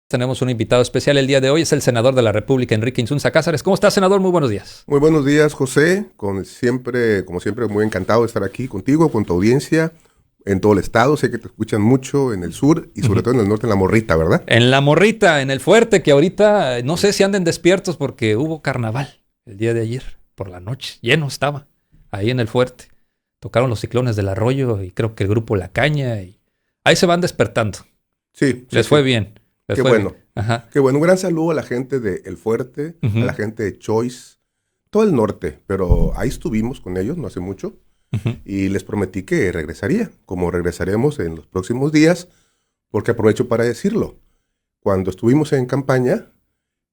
Tenemos un invitado especial el día de hoy, es el senador de la República, Enrique Insunza Cázares. ¿Cómo está, senador? Muy buenos días. Muy buenos días, José. Como siempre, muy encantado de estar aquí contigo, con tu audiencia, en todo el estado. Sé que te escuchan mucho en el sur y sobre todo en el norte, en La Morrita, ¿verdad? En La Morrita, en el Fuerte, que ahorita no sé si anden despiertos porque hubo carnaval el día de ayer, por la noche. Lleno estaba, ahí en el Fuerte. Tocaron los Ciclones del Arroyo y creo que el grupo La Caña. Y ahí se van despertando. Sí. Les fue bien. Qué bueno. Qué bueno. Un gran saludo a la gente de El Fuerte, a la gente de Choice, todo el norte. Pero ahí estuvimos con ellos no hace mucho y les prometí que regresaría, como regresaremos en los próximos días, porque aprovecho para decirlo. Cuando estuvimos en campaña,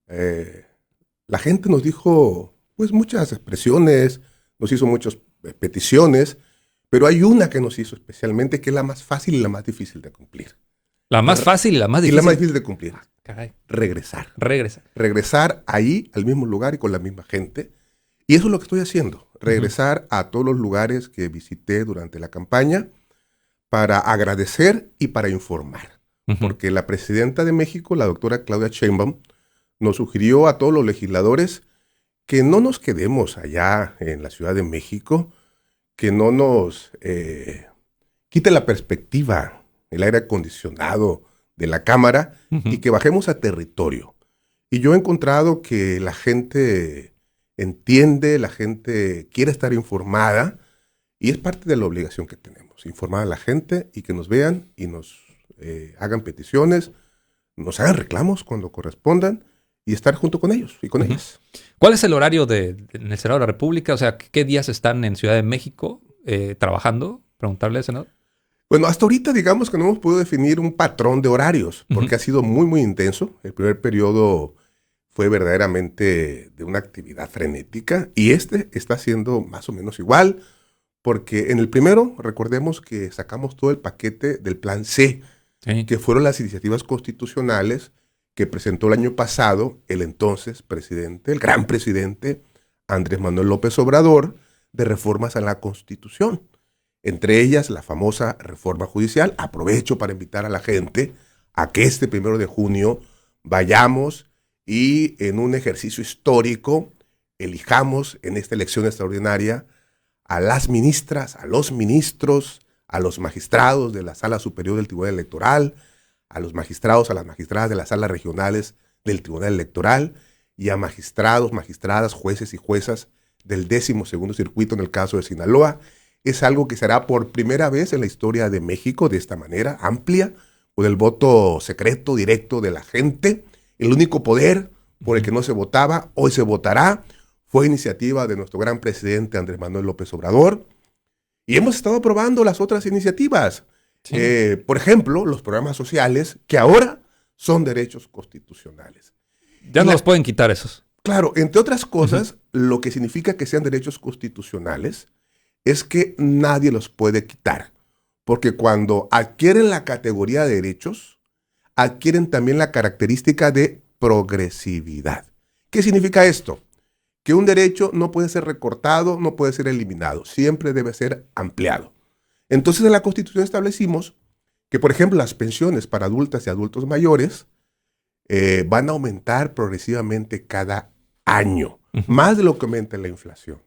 la gente nos dijo pues muchas expresiones, nos hizo muchas peticiones, pero hay una que nos hizo especialmente, que es la más fácil y la más difícil de cumplir. La más fácil y la más difícil. Y la más difícil de cumplir. Caray. Regresar. Regresar ahí, al mismo lugar y con la misma gente. Y eso es lo que estoy haciendo. Regresar a todos los lugares que visité durante la campaña para agradecer y para informar. Porque la presidenta de México, la doctora Claudia Sheinbaum, nos sugirió a todos los legisladores que no nos quedemos allá en la Ciudad de México, que no nos quite la perspectiva, el aire acondicionado de la Cámara y que bajemos a territorio. Y yo he encontrado que la gente entiende, la gente quiere estar informada y es parte de la obligación que tenemos, informar a la gente y que nos vean y nos hagan peticiones, nos hagan reclamos cuando correspondan y estar junto con ellos y con ellas. ¿Cuál es el horario en el Senado de la República? O sea, ¿qué días están en Ciudad de México trabajando? Preguntarle al senador. Bueno, hasta ahorita digamos que no hemos podido definir un patrón de horarios, porque ha sido muy, muy intenso. El primer periodo fue verdaderamente de una actividad frenética y este está siendo más o menos igual, porque en el primero, recordemos que sacamos todo el paquete del Plan C, que fueron las iniciativas constitucionales que presentó el año pasado el entonces presidente, el gran presidente Andrés Manuel López Obrador, de reformas a la Constitución. Entre ellas, la famosa reforma judicial. Aprovecho para invitar a la gente a que este 1 de junio vayamos y en un ejercicio histórico elijamos en esta elección extraordinaria a las ministras, a los ministros, a los magistrados de la Sala Superior del Tribunal Electoral, a los magistrados, a las magistradas de las salas regionales del Tribunal Electoral y a magistrados, magistradas, jueces y juezas del 12º Circuito en el caso de Sinaloa. Es algo que será por primera vez en la historia de México de esta manera amplia, con el voto secreto, directo de la gente. El único poder por el que no se votaba, hoy se votará. Fue iniciativa de nuestro gran presidente Andrés Manuel López Obrador. Y hemos estado aprobando las otras iniciativas. Sí. Por ejemplo, los programas sociales, que ahora son derechos constitucionales. Ya no los pueden quitar esos. Claro, entre otras cosas, lo que significa que sean derechos constitucionales es que nadie los puede quitar, porque cuando adquieren la categoría de derechos, adquieren también la característica de progresividad. ¿Qué significa esto? Que un derecho no puede ser recortado, no puede ser eliminado, siempre debe ser ampliado. Entonces en la Constitución establecimos que, por ejemplo, las pensiones para adultas y adultos mayores van a aumentar progresivamente cada año, más de lo que aumenta la inflación.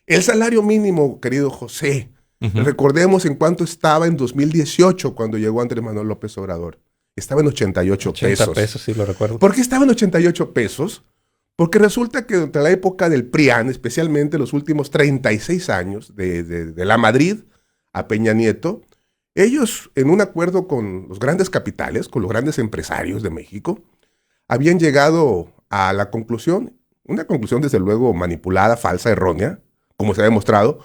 El salario mínimo, querido José, recordemos en cuánto estaba en 2018 cuando llegó Andrés Manuel López Obrador. Estaba en 88 pesos. 80 pesos, sí lo recuerdo. ¿Por qué estaba en 88 pesos? Porque resulta que durante la época del PRIAN, especialmente los últimos 36 años, de la Madrid a Peña Nieto, ellos, en un acuerdo con los grandes capitales, con los grandes empresarios de México, habían llegado a la conclusión, una conclusión desde luego manipulada, falsa, errónea, como se ha demostrado,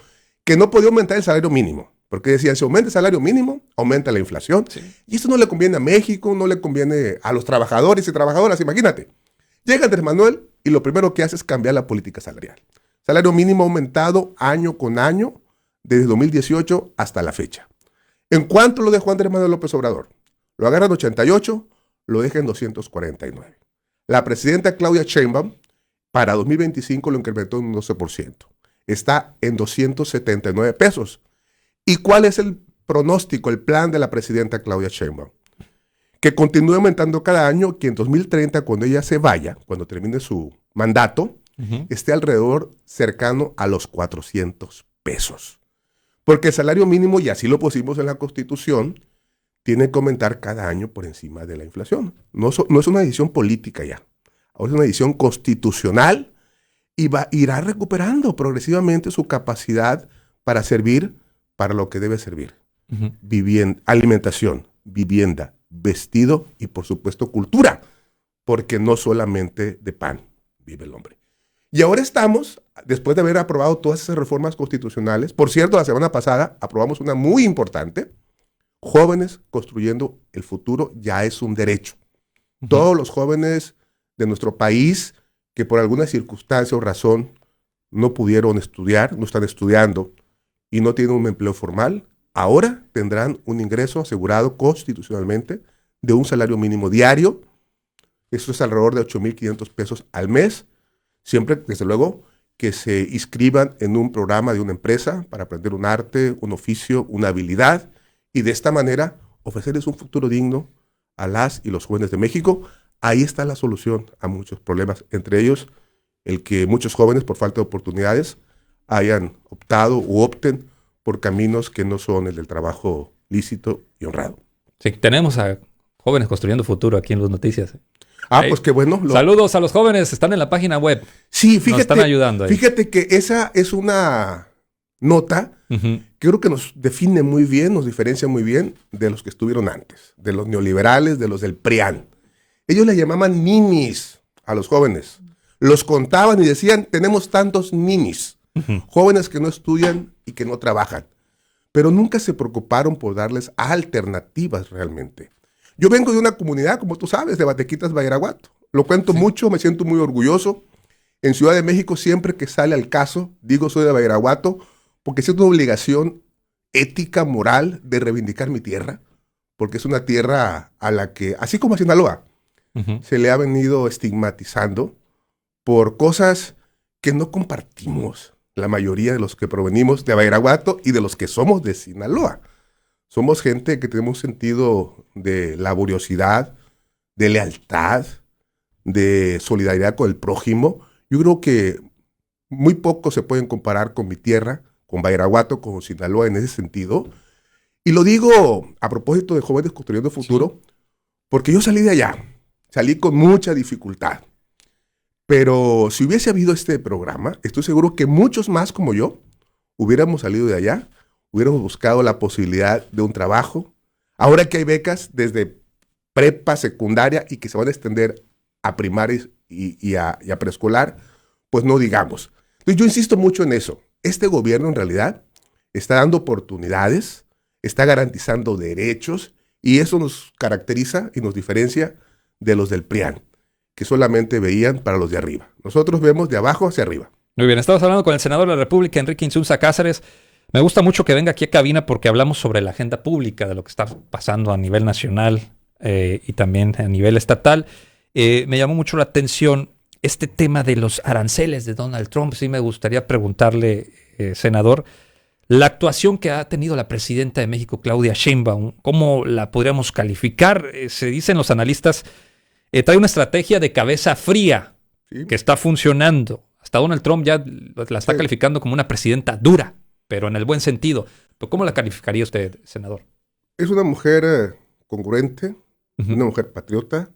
que no podía aumentar el salario mínimo. Porque decían, si aumenta el salario mínimo, aumenta la inflación. Sí. Y esto no le conviene a México, no le conviene a los trabajadores y trabajadoras. Imagínate, llega Andrés Manuel y lo primero que hace es cambiar la política salarial. Salario mínimo aumentado año con año, desde 2018 hasta la fecha. ¿En cuánto lo dejó Andrés Manuel López Obrador? Lo agarra en 88, lo deja en 249. La presidenta Claudia Sheinbaum, para 2025 lo incrementó en un 12%. Está en 279 pesos. ¿Y cuál es el pronóstico, el plan de la presidenta Claudia Sheinbaum? que continúe aumentando cada año, que en 2030, cuando ella se vaya, cuando termine su mandato, esté alrededor cercano a los 400 pesos. Porque el salario mínimo, y así lo pusimos en la Constitución, tiene que aumentar cada año por encima de la inflación. No es una decisión política ya, ahora es una decisión constitucional y irá recuperando progresivamente su capacidad para servir para lo que debe servir. Alimentación, vivienda, vestido y por supuesto cultura, porque no solamente de pan vive el hombre. Y ahora estamos, después de haber aprobado todas esas reformas constitucionales, por cierto, la semana pasada aprobamos una muy importante, jóvenes construyendo el futuro ya es un derecho. Todos los jóvenes de nuestro país que por alguna circunstancia o razón no pudieron estudiar, no están estudiando y no tienen un empleo formal, ahora tendrán un ingreso asegurado constitucionalmente de un salario mínimo diario. Eso es alrededor de 8,500 pesos al mes, siempre, desde luego, que se inscriban en un programa de una empresa para aprender un arte, un oficio, una habilidad, y de esta manera ofrecerles un futuro digno a las y los jóvenes de México. Ahí está la solución a muchos problemas, entre ellos el que muchos jóvenes, por falta de oportunidades, hayan optado u opten por caminos que no son el del trabajo lícito y honrado. Sí, tenemos a jóvenes construyendo futuro aquí en las noticias. Pues qué bueno. Saludos a los jóvenes, están en la página web. Sí, fíjate. Nos están ayudando ahí. Fíjate que esa es una nota que creo que nos define muy bien, nos diferencia muy bien de los que estuvieron antes, de los neoliberales, de los del PRIAN. Ellos le llamaban ninis a los jóvenes. Los contaban y decían, tenemos tantos ninis, jóvenes que no estudian y que no trabajan. Pero nunca se preocuparon por darles alternativas realmente. Yo vengo de una comunidad, como tú sabes, de Batequitas, Badiraguato. Lo cuento mucho, me siento muy orgulloso. En Ciudad de México, siempre que sale al caso, digo soy de Badiraguato, porque siento una obligación ética, moral, de reivindicar mi tierra, porque es una tierra a la que, así como a Sinaloa, se le ha venido estigmatizando por cosas que no compartimos la mayoría de los que provenimos de Badiraguato y de los que somos de Sinaloa. Somos gente que tenemos un sentido de laboriosidad, de lealtad, de solidaridad con el prójimo. Yo creo que muy pocos se pueden comparar con mi tierra, con Badiraguato, con Sinaloa en ese sentido. Y lo digo a propósito de Jóvenes Construyendo Futuro, porque yo salí de allá, salí con mucha dificultad. Pero si hubiese habido este programa, estoy seguro que muchos más como yo hubiéramos salido de allá, hubiéramos buscado la posibilidad de un trabajo. Ahora que hay becas desde prepa, secundaria y que se van a extender a primaria y a preescolar, pues no digamos. Entonces yo insisto mucho en eso. Este gobierno en realidad está dando oportunidades, está garantizando derechos y eso nos caracteriza y nos diferencia de los del PRIAN, que solamente veían para los de arriba. Nosotros vemos de abajo hacia arriba. Muy bien, estamos hablando con el senador de la República, Enrique Insunza Cáceres. Me gusta mucho que venga aquí a cabina porque hablamos sobre la agenda pública, de lo que está pasando a nivel nacional y también a nivel estatal. Me llamó mucho la atención este tema de los aranceles de Donald Trump. Sí me gustaría preguntarle, senador, la actuación que ha tenido la presidenta de México, Claudia Sheinbaum, ¿cómo la podríamos calificar? Se dicen los analistas, trae una estrategia de cabeza fría que está funcionando. Hasta Donald Trump ya la está calificando como una presidenta dura, pero en el buen sentido. ¿Pero cómo la calificaría usted, senador? Es una mujer congruente, una mujer patriota,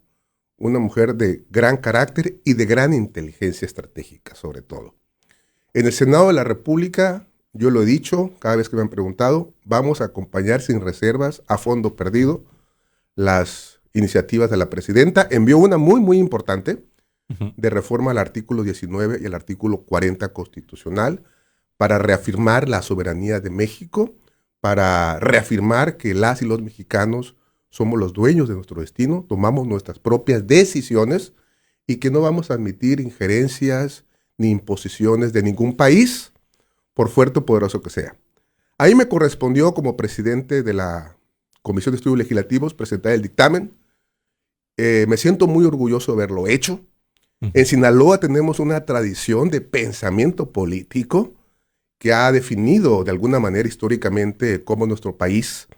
una mujer de gran carácter y de gran inteligencia estratégica, sobre todo. En el Senado de la República, yo lo he dicho cada vez que me han preguntado, vamos a acompañar sin reservas, a fondo perdido, las iniciativas de la presidenta. Envió una muy, muy importante de reforma al artículo 19 y al artículo 40 constitucional para reafirmar la soberanía de México, para reafirmar que las y los mexicanos somos los dueños de nuestro destino, tomamos nuestras propias decisiones y que no vamos a admitir injerencias ni imposiciones de ningún país, por fuerte o poderoso que sea. Ahí me correspondió, como presidente de la Comisión de Estudios Legislativos, presentar el dictamen. Me siento muy orgulloso de haberlo hecho. En Sinaloa tenemos una tradición de pensamiento político que ha definido de alguna manera históricamente cómo nuestro país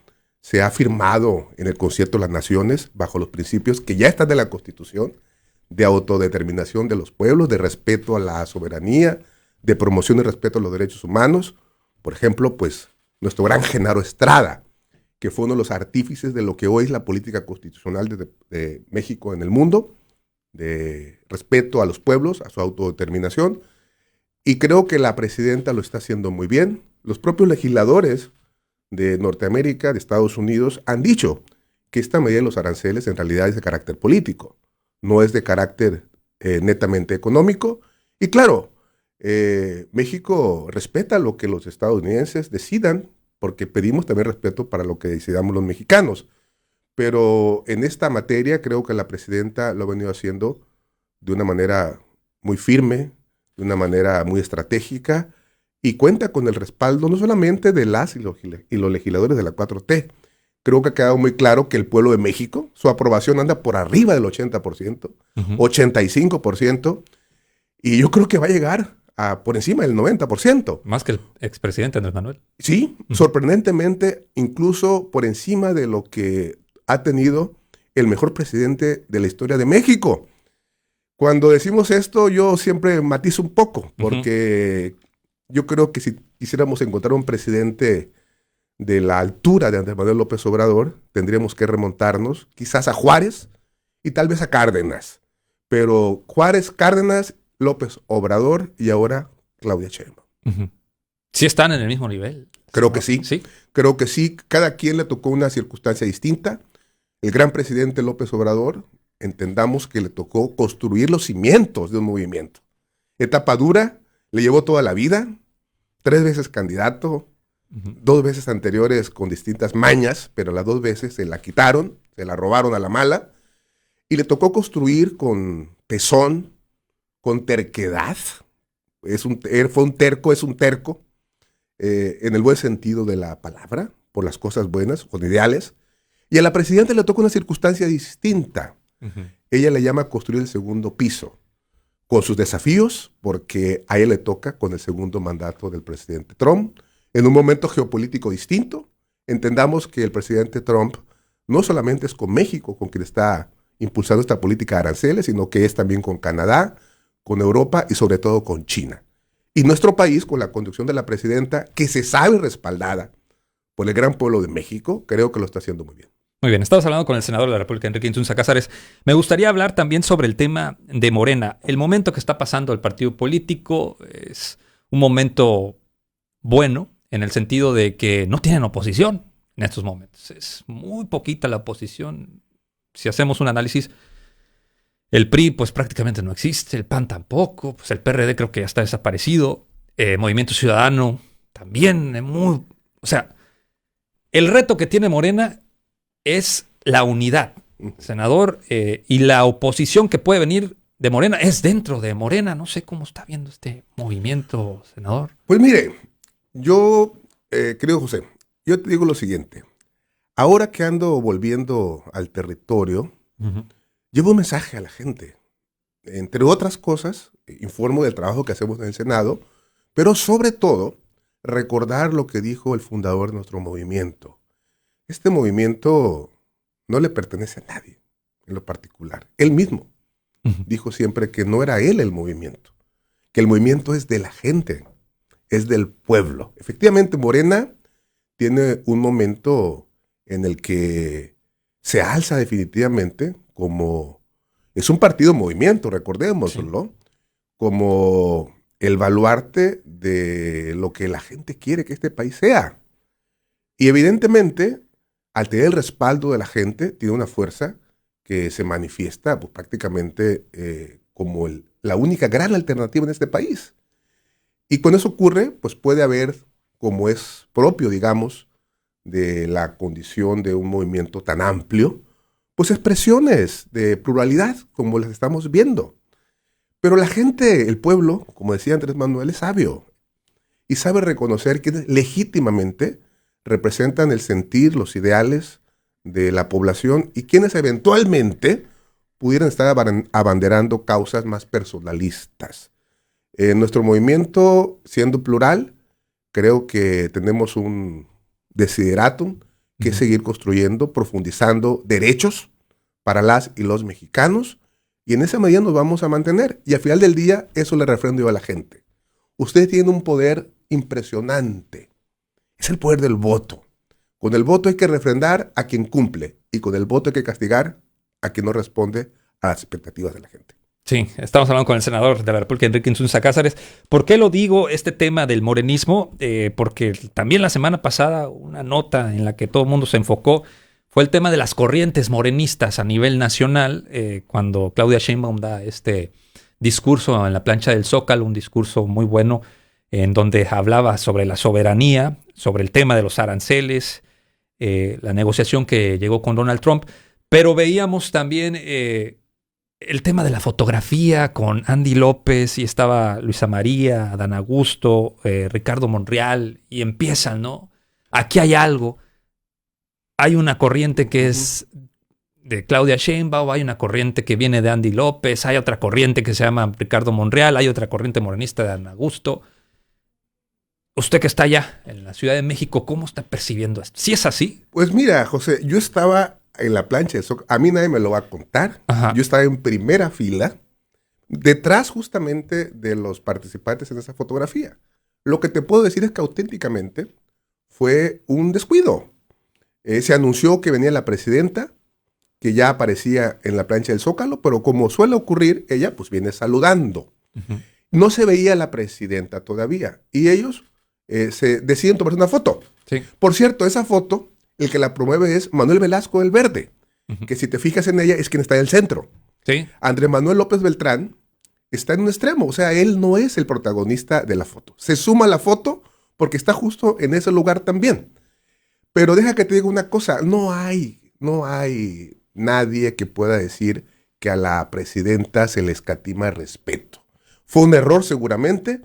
se ha firmado en el Concierto de las Naciones bajo los principios que ya están en la Constitución, de autodeterminación de los pueblos, de respeto a la soberanía, de promoción y respeto a los derechos humanos. Por ejemplo, pues nuestro gran Genaro Estrada, que fue uno de los artífices de lo que hoy es la política constitucional de México en el mundo, de respeto a los pueblos, a su autodeterminación. Y creo que la presidenta lo está haciendo muy bien. Los propios legisladores de Norteamérica, de Estados Unidos, han dicho que esta medida de los aranceles en realidad es de carácter político, no es de carácter netamente económico. Y claro, México respeta lo que los estadounidenses decidan, porque pedimos también respeto para lo que decidamos los mexicanos. Pero en esta materia creo que la presidenta lo ha venido haciendo de una manera muy firme, de una manera muy estratégica, y cuenta con el respaldo no solamente de las y los legisladores de la 4T. Creo que ha quedado muy claro que el pueblo de México, su aprobación anda por arriba del 80%, 85%, y yo creo que va a llegar por encima del 90%. Más que el expresidente Andrés Manuel. Sí, sorprendentemente, incluso por encima de lo que ha tenido el mejor presidente de la historia de México. Cuando decimos esto, yo siempre matizo un poco, porque yo creo que si quisiéramos encontrar un presidente de la altura de Andrés Manuel López Obrador, tendríamos que remontarnos quizás a Juárez y tal vez a Cárdenas. Pero Juárez, Cárdenas, López Obrador y ahora Claudia Sheinbaum. Sí están en el mismo nivel. Creo que sí. Sí. Creo que sí. Cada quien le tocó una circunstancia distinta. El gran presidente López Obrador, entendamos que le tocó construir los cimientos de un movimiento. Etapa dura, le llevó toda la vida, 3 veces candidato, 2 veces anteriores con distintas mañas, pero las 2 veces se la quitaron, se la robaron a la mala, y le tocó construir con tesón, con terquedad. Fue un terco, es un terco, en el buen sentido de la palabra, por las cosas buenas, con ideales. Y a la presidenta le toca una circunstancia distinta. Ella le llama construir el segundo piso, con sus desafíos, porque a ella le toca con el segundo mandato del presidente Trump, en un momento geopolítico distinto. Entendamos que el presidente Trump no solamente es con México, con quien está impulsando esta política de aranceles, sino que es también con Canadá, con Europa y sobre todo con China. Y nuestro país, con la conducción de la presidenta, que se sabe respaldada por el gran pueblo de México, creo que lo está haciendo muy bien. Muy bien, estamos hablando con el senador de la República, Enrique Insunza Cázares. Me gustaría hablar también sobre el tema de Morena. El momento que está pasando el partido político es un momento bueno, en el sentido de que no tienen oposición en estos momentos. Es muy poquita la oposición. Si hacemos un análisis, el PRI pues prácticamente no existe, el PAN tampoco, pues el PRD creo que ya está desaparecido, Movimiento Ciudadano también, o sea, el reto que tiene Morena es la unidad, senador, y la oposición que puede venir de Morena es dentro de Morena. No sé cómo está viendo este movimiento, senador. Pues mire, yo, querido José, yo te digo lo siguiente. Ahora que ando volviendo al territorio, llevo un mensaje a la gente. Entre otras cosas, informo del trabajo que hacemos en el Senado, pero sobre todo, recordar lo que dijo el fundador de nuestro movimiento. Este movimiento no le pertenece a nadie en lo particular. Él mismo dijo siempre que no era él el movimiento, que el movimiento es de la gente, es del pueblo. Efectivamente, Morena tiene un momento en el que se alza definitivamente como... Es un partido movimiento, recordémoslo, sí, como el baluarte de lo que la gente quiere que este país sea. Y evidentemente, al tener el respaldo de la gente, tiene una fuerza que se manifiesta pues, prácticamente como la única gran alternativa en este país. Y cuando eso ocurre, pues puede haber, como es propio, digamos, de la condición de un movimiento tan amplio, pues expresiones de pluralidad, como las estamos viendo. Pero la gente, el pueblo, como decía Andrés Manuel, es sabio y sabe reconocer que legítimamente representan el sentir, los ideales de la población y quienes eventualmente pudieran estar abanderando causas más personalistas. Nuestro movimiento, siendo plural, creo que tenemos un desideratum que seguir construyendo, profundizando derechos para las y los mexicanos, y en esa medida nos vamos a mantener. Y al final del día, eso le refrendo yo a la gente. Ustedes tienen un poder impresionante. Es el poder del voto. Con el voto hay que refrendar a quien cumple, y con el voto hay que castigar a quien no responde a las expectativas de la gente. Sí, estamos hablando con el senador de la República, Enrique Insunza Cázares. ¿Por qué lo digo, este tema del morenismo? Porque también la semana pasada una nota en la que todo el mundo se enfocó fue el tema de las corrientes morenistas a nivel nacional, cuando Claudia Sheinbaum da este discurso en la plancha del Zócalo, un discurso muy bueno, en donde hablaba sobre la soberanía, sobre el tema de los aranceles, la negociación que llegó con Donald Trump, pero veíamos también el tema de la fotografía con Andy López, y estaba Luisa María, Adán Augusto, Ricardo Monreal, y empiezan, ¿no? Aquí hay algo. Hay una corriente que es de Claudia Sheinbaum, hay una corriente que viene de Andy López, hay otra corriente que se llama Ricardo Monreal, hay otra corriente morenista de Adán Augusto. Usted que está allá en la Ciudad de México, ¿cómo está percibiendo esto? ¿Sí es así? Pues mira, José, yo estaba en la plancha de Zócalo. A mí nadie me lo va a contar. Ajá. Yo estaba en primera fila, detrás justamente de los participantes en esa fotografía. Lo que te puedo decir es que auténticamente fue un descuido. Se anunció que venía la presidenta, que ya aparecía en la plancha del Zócalo, pero como suele ocurrir, ella pues viene saludando. No se veía la presidenta todavía, y ellos se deciden tomarse una foto. Sí. Por cierto, esa foto, el que la promueve es Manuel Velasco del Verde, que si te fijas en ella es quien está en el centro. Sí. Andrés Manuel López Beltrán está en un extremo, o sea, él no es el protagonista de la foto. Se suma a la foto porque está justo en ese lugar también. Pero deja que te diga una cosa, no hay nadie que pueda decir que a la presidenta se le escatima respeto. Fue un error seguramente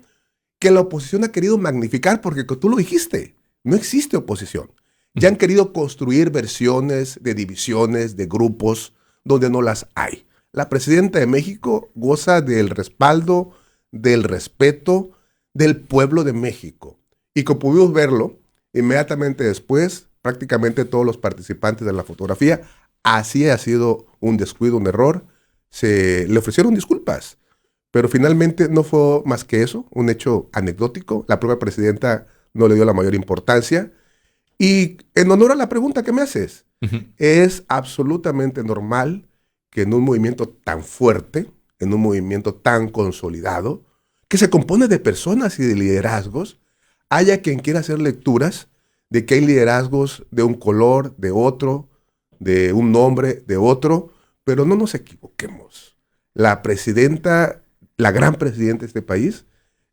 que la oposición ha querido magnificar, porque tú lo dijiste, no existe oposición. Ya han querido construir versiones de divisiones, de grupos, donde no las hay. La presidenta de México goza del respaldo, del respeto del pueblo de México. Y como pudimos verlo, inmediatamente después, prácticamente todos los participantes de la fotografía, así ha sido un descuido, un error, le ofrecieron disculpas. Pero finalmente no fue más que eso, un hecho anecdótico. La propia presidenta no le dio la mayor importancia. Y en honor a la pregunta que me haces, es absolutamente normal que en un movimiento tan fuerte, en un movimiento tan consolidado, que se compone de personas y de liderazgos, haya quien quiera hacer lecturas de que hay liderazgos de un color, de otro, de un nombre, de otro, pero no nos equivoquemos. La presidenta, la gran presidenta de este país,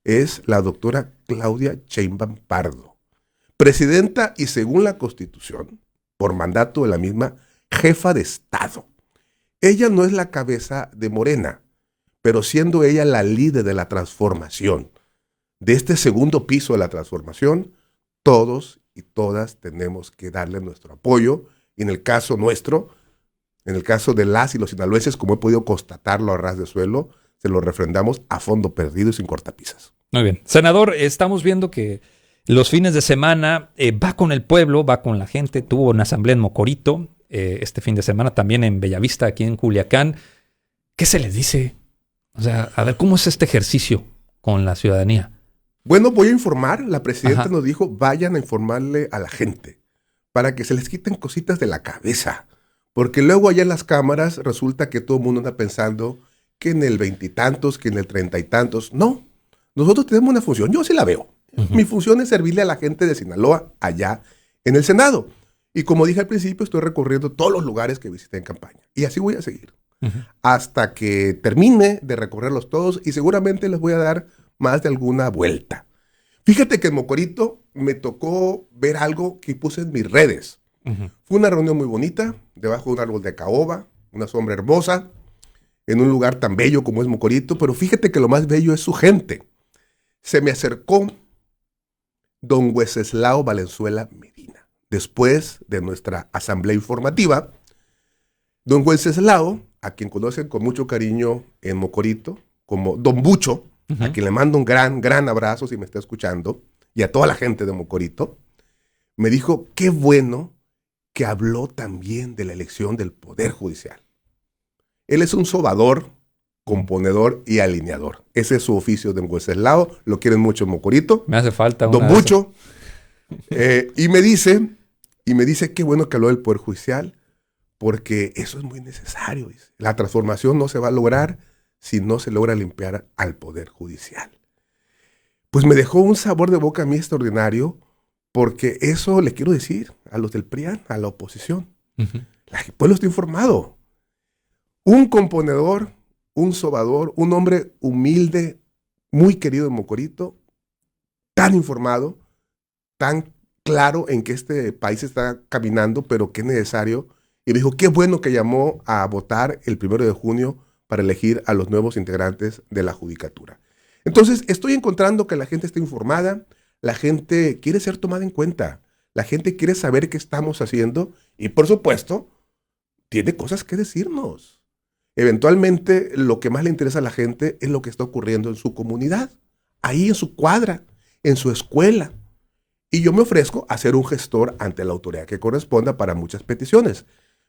es la doctora Claudia Sheinbaum Pardo. Presidenta y, según la Constitución, por mandato de la misma, jefa de Estado. Ella no es la cabeza de Morena, pero siendo ella la líder de la transformación, de este segundo piso de la transformación, todos y todas tenemos que darle nuestro apoyo, y en el caso nuestro, en el caso de las y los sinaloenses, como he podido constatarlo a ras de suelo, se lo refrendamos a fondo perdido y sin cortapisas. Muy bien. Senador, estamos viendo que los fines de semana va con el pueblo, va con la gente. Tuvo una asamblea en Mocorito este fin de semana, también en Bellavista, aquí en Culiacán. ¿Qué se les dice? O sea, a ver, ¿cómo es este ejercicio con la ciudadanía? Bueno, voy a informar. La presidenta nos dijo, vayan a informarle a la gente para que se les quiten cositas de la cabeza. Porque luego allá en las cámaras resulta que todo el mundo anda pensando que en el 20 y tantos, que en el 30 y tantos. No, nosotros tenemos una función. Yo sí la veo. Mi función es servirle a la gente de Sinaloa allá en el Senado. Y como dije al principio, estoy recorriendo todos los lugares que visité en campaña. Y así voy a seguir. Hasta que termine de recorrerlos todos, y seguramente les voy a dar más de alguna vuelta. Fíjate que en Mocorito me tocó ver algo que puse en mis redes. Fue una reunión muy bonita, debajo de un árbol de caoba, una sombra hermosa, en un lugar tan bello como es Mocorito, pero fíjate que lo más bello es su gente. Se me acercó don Wenceslao Valenzuela Medina. Después de nuestra asamblea informativa, don Wenceslao, a quien conocen con mucho cariño en Mocorito, como don Bucho, a quien le mando un gran abrazo si me está escuchando, y a toda la gente de Mocorito, me dijo, qué bueno que habló también de la elección del Poder Judicial. Él es un sobador, componedor y alineador. Ese es su oficio de Wenceslao. Lo quieren mucho en Mocorito. Me hace falta Don Bucho. Y me dice qué bueno que habló del Poder Judicial, porque eso es muy necesario. Dice. La transformación no se va a lograr si no se logra limpiar al Poder Judicial. Pues me dejó un sabor de boca a mí extraordinario, porque eso le quiero decir a los del PRIAN, a la oposición. El pueblo está informado. Un componedor, un sobador, un hombre humilde, muy querido en Mocorito, tan informado, tan claro en que este país está caminando, pero que es necesario. Y me dijo, qué bueno que llamó a votar el 1 de junio para elegir a los nuevos integrantes de la Judicatura. Entonces, estoy encontrando que la gente está informada, la gente quiere ser tomada en cuenta, la gente quiere saber qué estamos haciendo y, por supuesto, tiene cosas que decirnos. Eventualmente, lo que más le interesa a la gente es lo que está ocurriendo en su comunidad, ahí en su cuadra, en su escuela. Y yo me ofrezco a ser un gestor ante la autoridad que corresponda para muchas peticiones.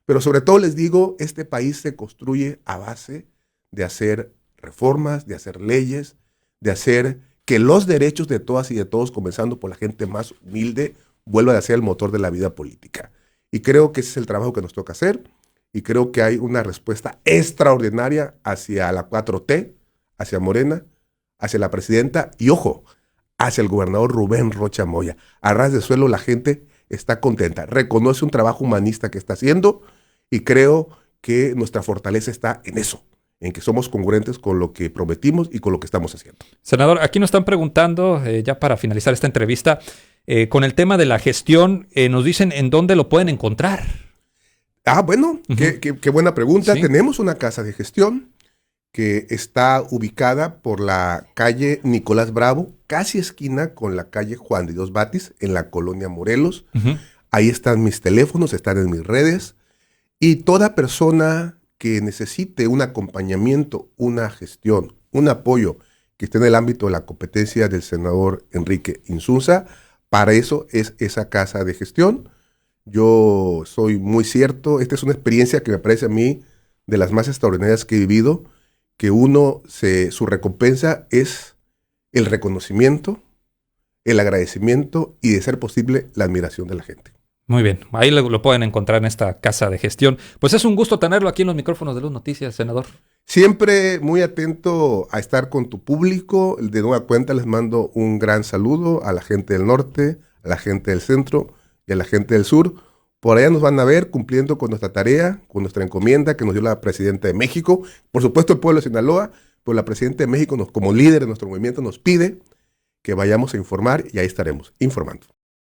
Pero sobre todo les digo, este país se construye a base de hacer reformas, de hacer leyes, de hacer que los derechos de todas y de todos, comenzando por la gente más humilde, vuelvan a ser el motor de la vida política. Y creo que ese es el trabajo que nos toca hacer. Y creo que hay una respuesta extraordinaria hacia la 4T, hacia Morena, hacia la presidenta y, ojo, hacia el gobernador Rubén Rocha Moya. A ras de suelo la gente está contenta, reconoce un trabajo humanista que está haciendo y creo que nuestra fortaleza está en eso, en que somos congruentes con lo que prometimos y con lo que estamos haciendo. Senador, aquí nos están preguntando, ya para finalizar esta entrevista, con el tema de la gestión, nos dicen en dónde lo pueden encontrar. Bueno, qué buena pregunta. Sí. Tenemos una casa de gestión que está ubicada por la calle Nicolás Bravo, casi esquina con la calle Juan de Dios Batis, en la colonia Morelos. Ahí están mis teléfonos, están en mis redes. Y toda persona que necesite un acompañamiento, una gestión, un apoyo que esté en el ámbito de la competencia del senador Enrique Insunza, para eso es esa casa de gestión. Yo soy muy cierto, esta es una experiencia que me parece a mí de las más extraordinarias que he vivido, que su recompensa es el reconocimiento, el agradecimiento y, de ser posible, la admiración de la gente. Muy bien, ahí lo pueden encontrar en esta casa de gestión. Pues es un gusto tenerlo aquí en los micrófonos de Luz Noticias, senador. Siempre muy atento a estar con tu público. De nueva cuenta les mando un gran saludo a la gente del norte, a la gente del centro y a la gente del sur. Por allá nos van a ver cumpliendo con nuestra tarea, con nuestra encomienda que nos dio la presidenta de México. Por supuesto el pueblo de Sinaloa, pues la presidenta de México, como líder de nuestro movimiento, nos pide que vayamos a informar y ahí estaremos informando.